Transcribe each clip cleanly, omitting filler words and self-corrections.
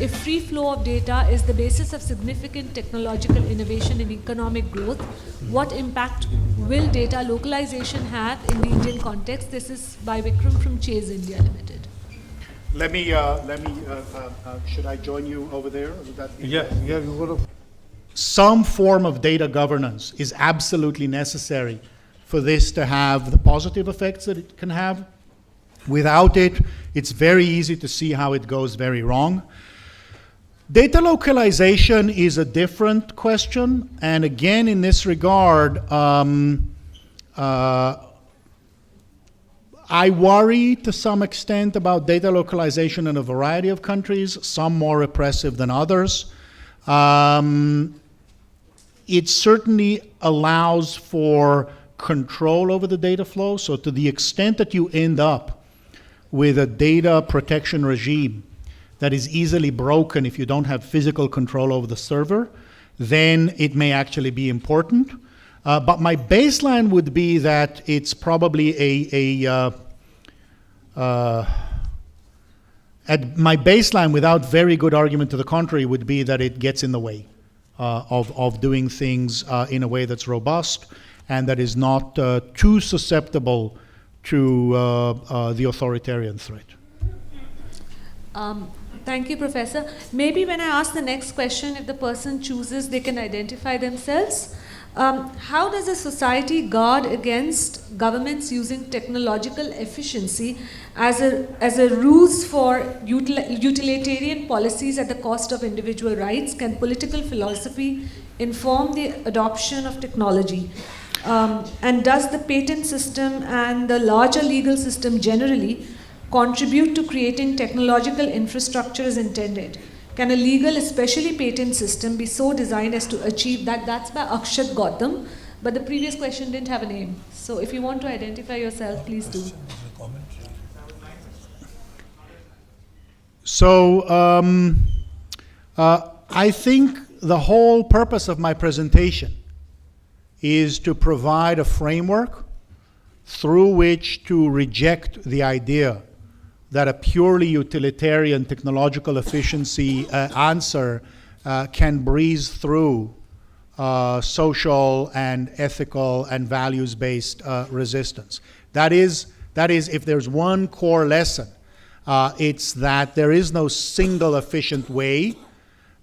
if free flow of data is the basis of significant technological innovation and economic growth, what impact will data localization have in the Indian context? This is by Vikram from Chase India Limited. Should I join you over there? Would that be You would have. Some form of data governance is absolutely necessary for this to have the positive effects that it can have. Without it, it's very easy to see how it goes very wrong. Data localization is a different question, and again, in this regard, I worry to some extent about data localization in a variety of countries, some more repressive than others. It certainly allows for control over the data flow, so to the extent that you end up with a data protection regime that is easily broken if you don't have physical control over the server, then it may actually be important. But my baseline would be that it's probably my baseline, without very good argument to the contrary, would be that it gets in the way of doing things in a way that's robust and that is not too susceptible to the authoritarian threat. Thank you, Professor. Maybe when I ask the next question, if the person chooses, they can identify themselves. How does a society guard against governments using technological efficiency as a ruse for utilitarian policies at the cost of individual rights? Can political philosophy inform the adoption of technology? And does the patent system and the larger legal system generally contribute to creating technological infrastructure as intended? Can a legal, especially patent system, be so designed as to achieve that? That's by Akshat Gautam, but the previous question didn't have a name. So if you want to identify yourself, please do. So I think the whole purpose of my presentation is to provide a framework through which to reject the idea that a purely utilitarian technological efficiency answer can breeze through social and ethical and values-based resistance. That is, if there's one core lesson, it's that there is no single efficient way.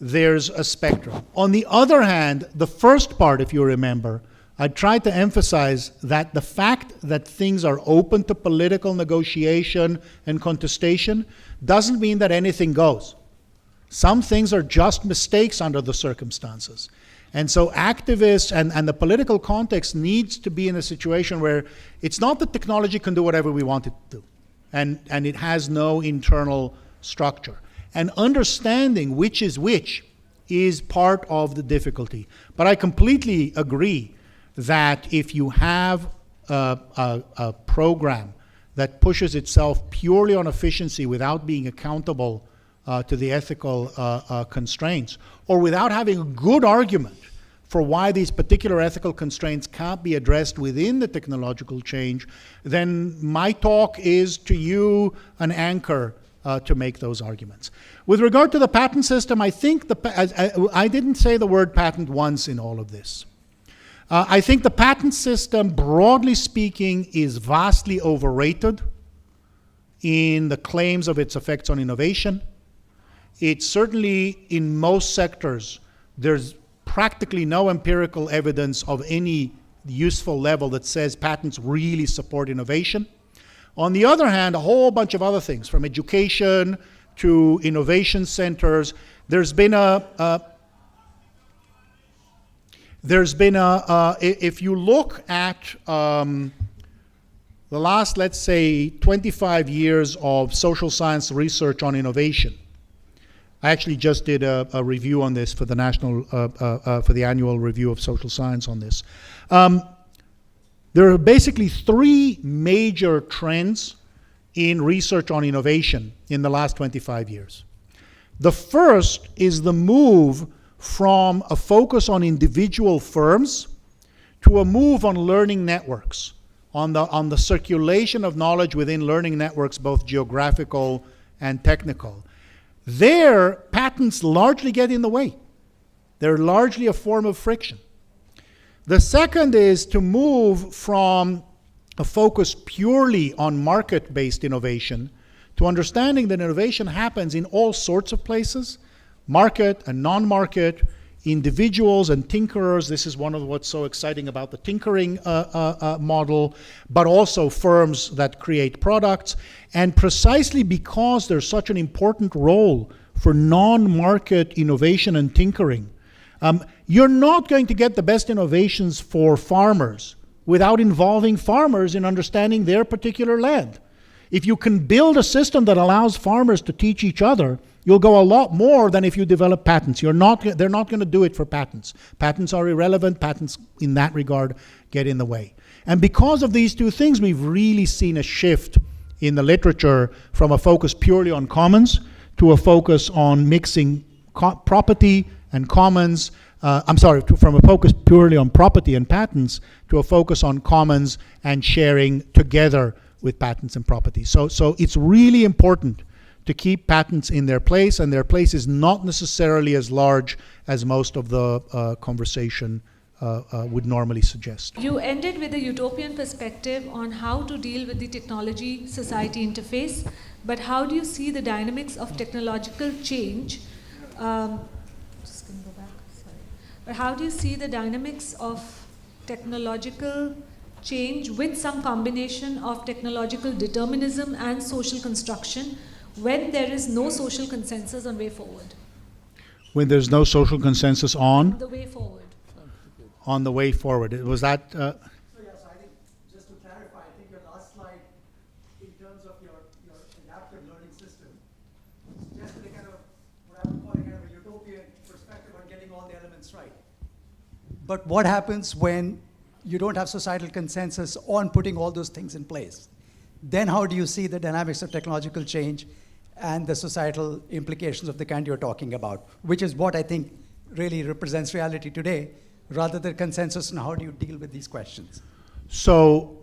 There's a spectrum. On the other hand, the first part, if you remember, I tried to emphasize that the fact that things are open to political negotiation and contestation doesn't mean that anything goes. Some things are just mistakes under the circumstances. And so activists and the political context needs to be in a situation where it's not that technology can do whatever we want it to do, and it has no internal structure. And understanding which is part of the difficulty. But I completely agree that if you have a program that pushes itself purely on efficiency without being accountable to the ethical constraints, or without having a good argument for why these particular ethical constraints can't be addressed within the technological change, then my talk is to you an anchor to make those arguments. With regard to the patent system, I think I didn't say the word patent once in all of this. I think the patent system, broadly speaking, is vastly overrated in the claims of its effects on innovation. It's certainly, in most sectors, there's practically no empirical evidence of any useful level that says patents really support innovation. On the other hand, a whole bunch of other things, from education to innovation centers, there's been if you look at the last, let's say, 25 years of social science research on innovation. I actually just did a review on this for the for the annual review of social science on this. There are basically three major trends in research on innovation in the last 25 years. The first is the move from a focus on individual firms to a move on learning networks, on the circulation of knowledge within learning networks, both geographical and technical. There, patents largely get in the way. They're largely a form of friction. The second is to move from a focus purely on market-based innovation to understanding that innovation happens in all sorts of places, market and non-market, individuals and tinkerers. This is one of what's so exciting about the tinkering model, but also firms that create products. And precisely because there's such an important role for non-market innovation and tinkering, you're not going to get the best innovations for farmers without involving farmers in understanding their particular land. If you can build a system that allows farmers to teach each other, you'll go a lot more than if you develop patents. They're not going to do it for patents. Patents are irrelevant. Patents, in that regard, get in the way. And because of these two things, we've really seen a shift in the literature from a focus purely on commons to a focus on mixing property and commons. From a focus purely on property and patents to a focus on commons and sharing together with patents and property. So it's really important to keep patents in their place, and their place is not necessarily as large as most of the conversation would normally suggest. You ended with a utopian perspective on how to deal with the technology-society interface, but how do you see the dynamics of technological change? Just gonna go back, sorry. But how do you see the dynamics of technological change with some combination of technological determinism and social construction when there is no social consensus on way forward? When there's no social consensus on? The way forward. On the way forward. Was that? So yes, I think just to clarify, I think your last slide, in terms of your adaptive learning system, suggested a kind of what I would call a kind of a utopian perspective on getting all the elements right. But what happens when you don't have societal consensus on putting all those things in place? Then how do you see the dynamics of technological change and the societal implications of the kind you're talking about, which is what I think really represents reality today, rather than consensus on how do you deal with these questions? So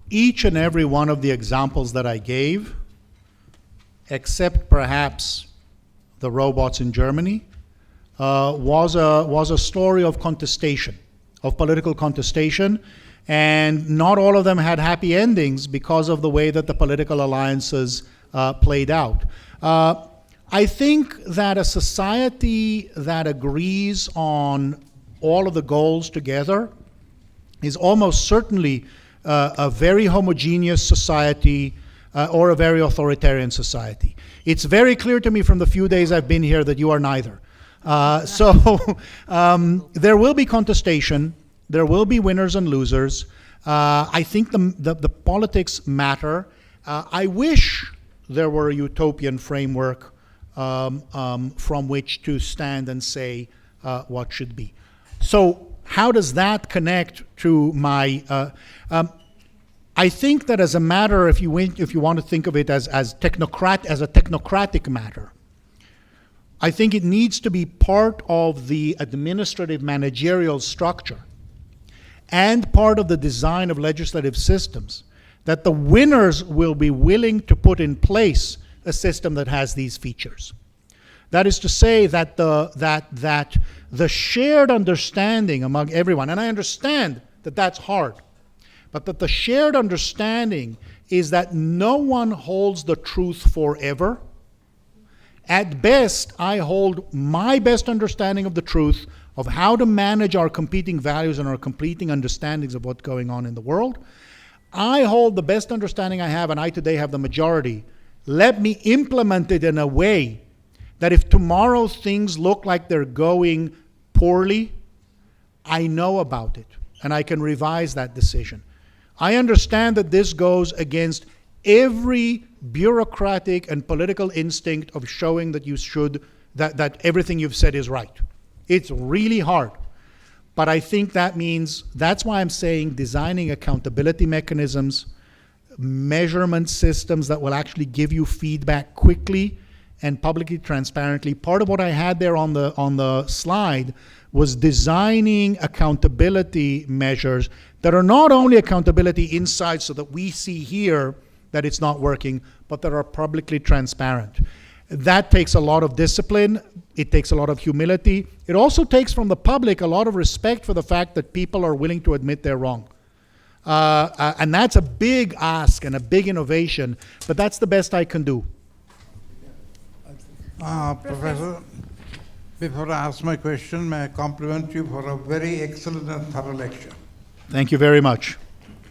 each and every one of the examples that I gave, except perhaps the robots in Germany, was a story of contestation, of political contestation, and not all of them had happy endings because of the way that the political alliances played out. I think that a society that agrees on all of the goals together is almost certainly a very homogeneous society or a very authoritarian society. It's very clear to me from the few days I've been here that you are neither. There will be contestation. There will be winners and losers. I think the politics matter. I wish there were a utopian framework from which to stand and say what should be. So how does that connect to my... I think that as a matter, if you want to think of it as a technocratic matter, I think it needs to be part of the administrative managerial structure and part of the design of legislative systems, that the winners will be willing to put in place a system that has these features. That is to say that the shared understanding among everyone, and I understand that that's hard, but that the shared understanding is that no one holds the truth forever. At best, I hold my best understanding of the truth of how to manage our competing values and our competing understandings of what's going on in the world. I hold the best understanding I have, and I today have the majority. Let me implement it in a way that if tomorrow things look like they're going poorly, I know about it, and I can revise that decision. I understand that this goes against every bureaucratic and political instinct of showing that that everything you've said is right. It's really hard. But I think that means, that's why I'm saying designing accountability mechanisms, measurement systems that will actually give you feedback quickly and publicly, transparently. Part of what I had there on the slide was designing accountability measures that are not only accountability inside so that we see here that it's not working, but that are publicly transparent. That takes a lot of discipline. It takes a lot of humility. It also takes from the public a lot of respect for the fact that people are willing to admit they're wrong. And that's a big ask and a big innovation, but that's the best I can do. Professor, before I ask my question, may I compliment you for a very excellent and thorough lecture. Thank you very much.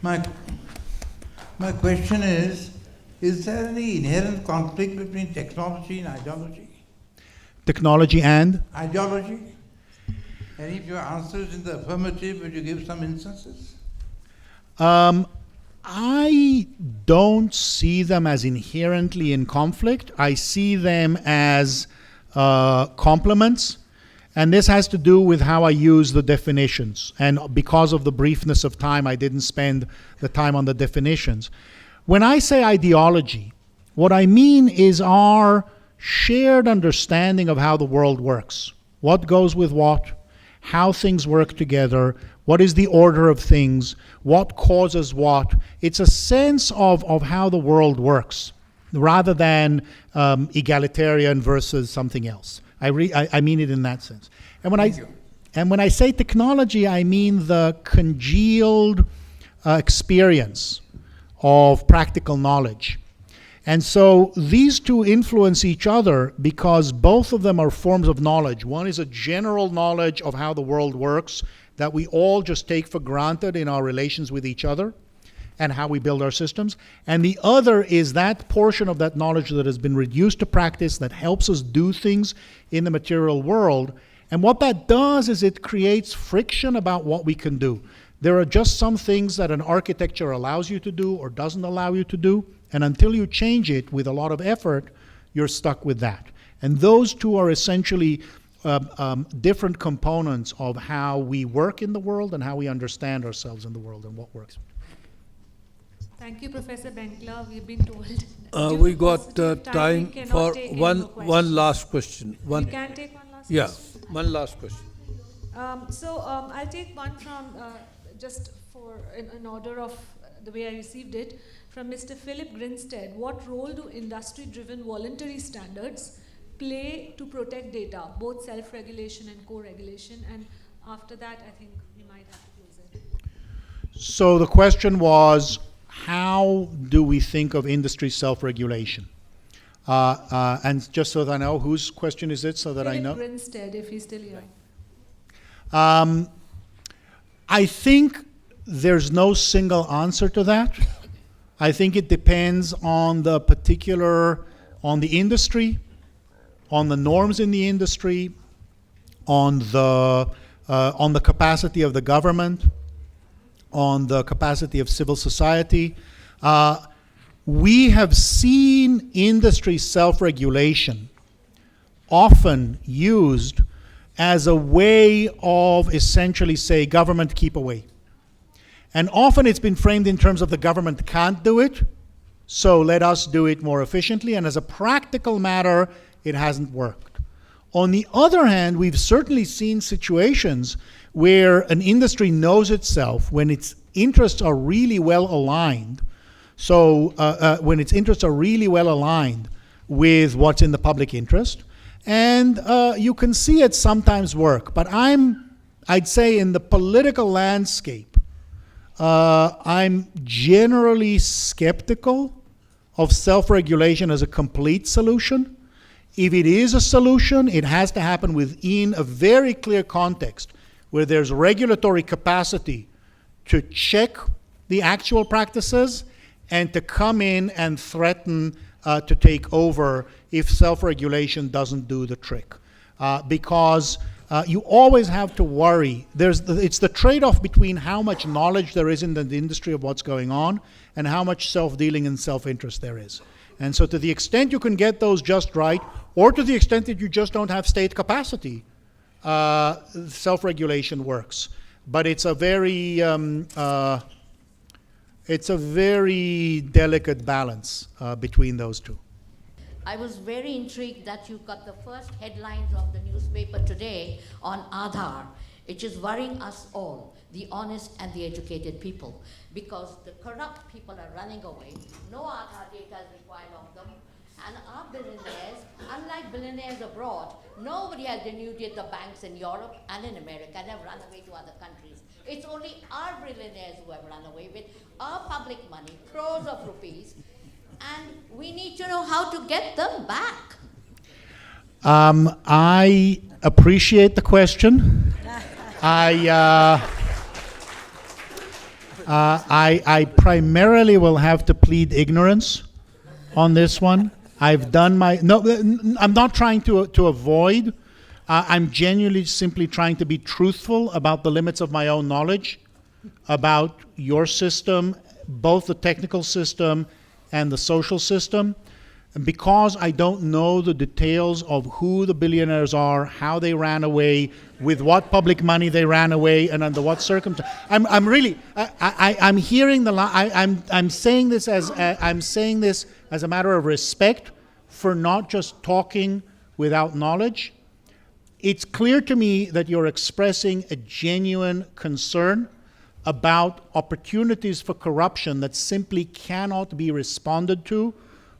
My question is there any inherent conflict between technology and ideology? Technology and? Ideology? And if your answer is in the affirmative, would you give some instances? I don't see them as inherently in conflict. I see them as complements. And this has to do with how I use the definitions. And because of the briefness of time, I didn't spend the time on the definitions. When I say ideology, what I mean is our shared understanding of how the world works. What goes with what, how things work together, what is the order of things, what causes what. It's a sense of how the world works, rather than egalitarian versus something else. I mean it in that sense. And when I say technology, I mean the congealed experience of practical knowledge. And so these two influence each other because both of them are forms of knowledge. One is a general knowledge of how the world works that we all just take for granted in our relations with each other and how we build our systems. And the other is that portion of that knowledge that has been reduced to practice that helps us do things in the material world. And what that does is it creates friction about what we can do. There are just some things that an architecture allows you to do or doesn't allow you to do, and until you change it with a lot of effort, you're stuck with that. And those two are essentially different components of how we work in the world and how we understand ourselves in the world and what works. Thank you, Professor Benkler. We've been told. We got time we cannot for take any more one last question. We can take one last Yeah, question? one last question. I'll take one from, just for in order of the way I received it, from Mr. Philip Grinstead. What role do industry-driven voluntary standards play to protect data, both self-regulation and co-regulation? And after that, I think we might have to close it. So the question was, how do we think of industry self-regulation? And just so that I know, whose question is it, so that I know? Philip Grinstead, if he's still here. I think there's no single answer to that. I think it depends on the particular, on the industry, on the norms in the industry, on the capacity of the government, on the capacity of civil society. We have seen industry self-regulation often used as a way of essentially say, government, keep away. And often it's been framed in terms of the government can't do it, so let us do it more efficiently. And as a practical matter, it hasn't worked. On the other hand, we've certainly seen situations where an industry knows itself when its interests are really well aligned. So when its interests are really well aligned with what's in the public interest. And you can see it sometimes work. But I'd say in the political landscape, I'm generally skeptical of self-regulation as a complete solution. If it is a solution, it has to happen within a very clear context where there's regulatory capacity to check the actual practices and to come in and threaten to take over if self-regulation doesn't do the trick. Because you always have to worry. It's the trade-off between how much knowledge there is in the industry of what's going on and how much self-dealing and self-interest there is. And so to the extent you can get those just right, or to the extent that you just don't have state capacity, self-regulation works. But it's a very delicate balance between those two. I was very intrigued that you got the first headlines of the newspaper today on Aadhaar. It is worrying us all, the honest and the educated people, because the corrupt people are running away. No Aadhaar data is required of them. And our billionaires, unlike billionaires abroad, nobody has denuded the banks in Europe and in America and have run away to other countries. It's only our billionaires who have run away with our public money, crores of rupees, and we need to know how to get them back. I appreciate the question. I primarily will have to plead ignorance on this one. I've done my, no, I'm not trying to avoid. I'm genuinely simply trying to be truthful about the limits of my own knowledge about your system, both the technical system and the social system. And because I don't know the details of who the billionaires are, how they ran away, with what public money they ran away, and under what circumstances, I'm really, I'm hearing the, I'm saying this as a matter of respect for not just talking without knowledge. It's clear to me that you're expressing a genuine concern about opportunities for corruption that simply cannot be responded to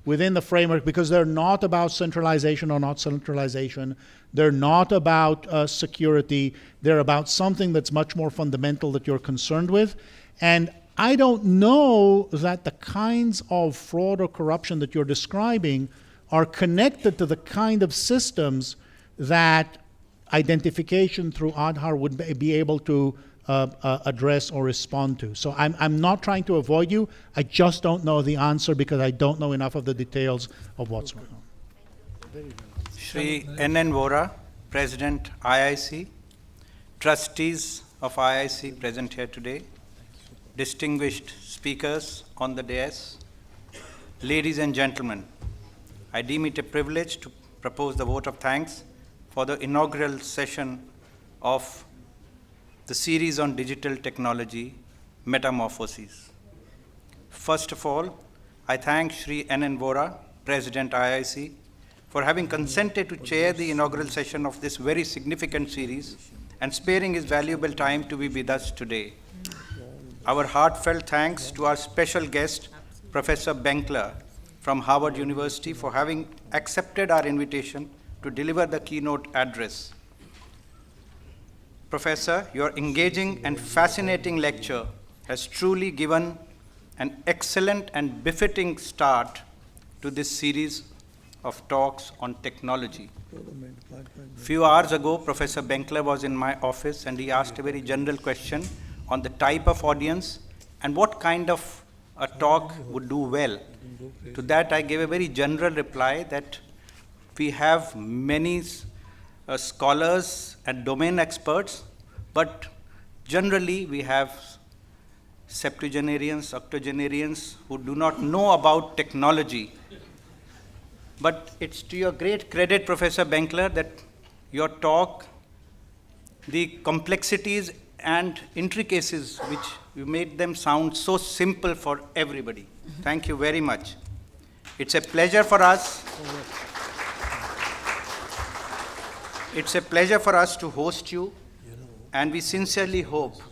within the framework, because they're not about centralization or not centralization. They're not about security. They're about something that's much more fundamental that you're concerned with. And I don't know that the kinds of fraud or corruption that you're describing are connected to the kind of systems that identification through Aadhaar would be able to address or respond to. So I'm not trying to avoid you. I just don't know the answer because I don't know enough of the details of what's going on. Shri N.N. Vora, President IIC, trustees of IIC present here today, distinguished speakers on the dais, ladies and gentlemen, I deem it a privilege to propose the vote of thanks for the inaugural session of the series on digital technology, Metamorphoses. First of all, I thank Shri N.N. Vora, President IIC, for having consented to chair the inaugural session of this very significant series and sparing his valuable time to be with us today. Our heartfelt thanks to our special guest, Professor Benkler from Harvard University, for having accepted our invitation to deliver the keynote address. Professor, your engaging and fascinating lecture has truly given an excellent and befitting start to this series of talks on technology. Few hours ago, Professor Benkler was in my office and he asked a very general question on the type of audience and what kind of a talk would do well. To that, I gave a very general reply that we have many scholars and domain experts, but generally we have septuagenarians, octogenarians who do not know about technology. But it's to your great credit, Professor Benkler, that your talk, the complexities and intricacies which you made them sound so simple for everybody. Thank you very much. It's a pleasure for us. It's a pleasure for us to host you, and we sincerely hope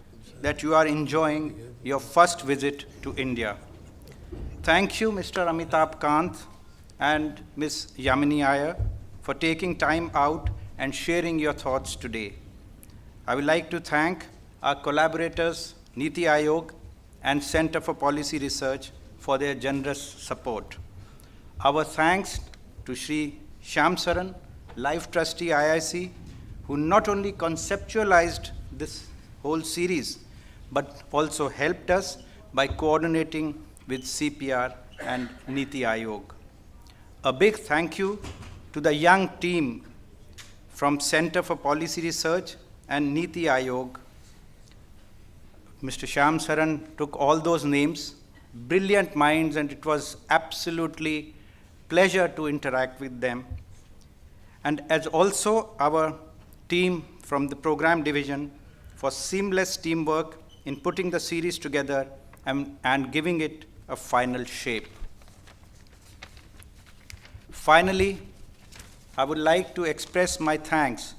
that you are enjoying your first visit to India. Thank you, Mr. Amitabh Kant and Ms. Yamini Iyer, for taking time out and sharing your thoughts today. I would like to thank our collaborators, NITI Aayog and Center for Policy Research, for their generous support. Our thanks to Shri Shyam Saran, Life Trustee IIC, who not only conceptualized this whole series, but also helped us by coordinating with CPR and NITI Aayog. A big thank you to the young team from Center for Policy Research and NITI Aayog. Mr. Shyam Saran took all those names, brilliant minds, and it was absolutely pleasure to interact with them. And as also our team from the program division for seamless teamwork in putting the series together and giving it a final shape. Finally, I would like to express my thanks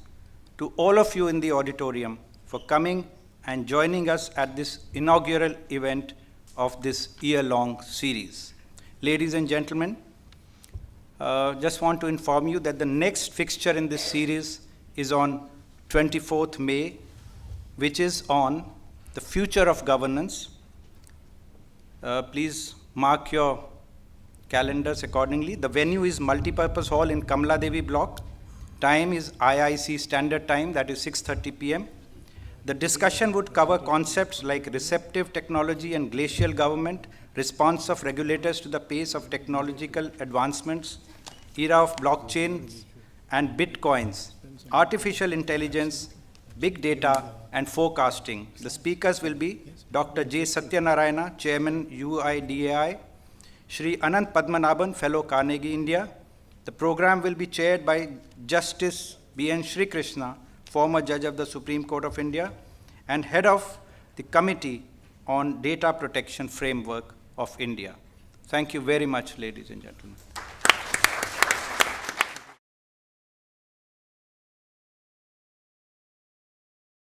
to all of you in the auditorium for coming and joining us at this inaugural event of this year-long series. Ladies and gentlemen, just want to inform you that the next fixture in this series is on 24th May, which is on the future of governance. Please mark your calendars accordingly. The venue is Multipurpose Hall in Kamala Devi Block. Time is IIC Standard Time, that is 6:30 p.m. The discussion would cover concepts like receptive technology and glacial government, response of regulators to the pace of technological advancements, era of blockchain and bitcoins, artificial intelligence, big data, and forecasting. The speakers will be Dr. J. Satyanarayana, Chairman UIDAI, Shri Anant Padmanabhan, Fellow Carnegie India. The program will be chaired by Justice B.N. Shri Krishna, former Judge of the Supreme Court of India, and Head of the Committee on Data Protection Framework of India. Thank you very much, ladies and gentlemen.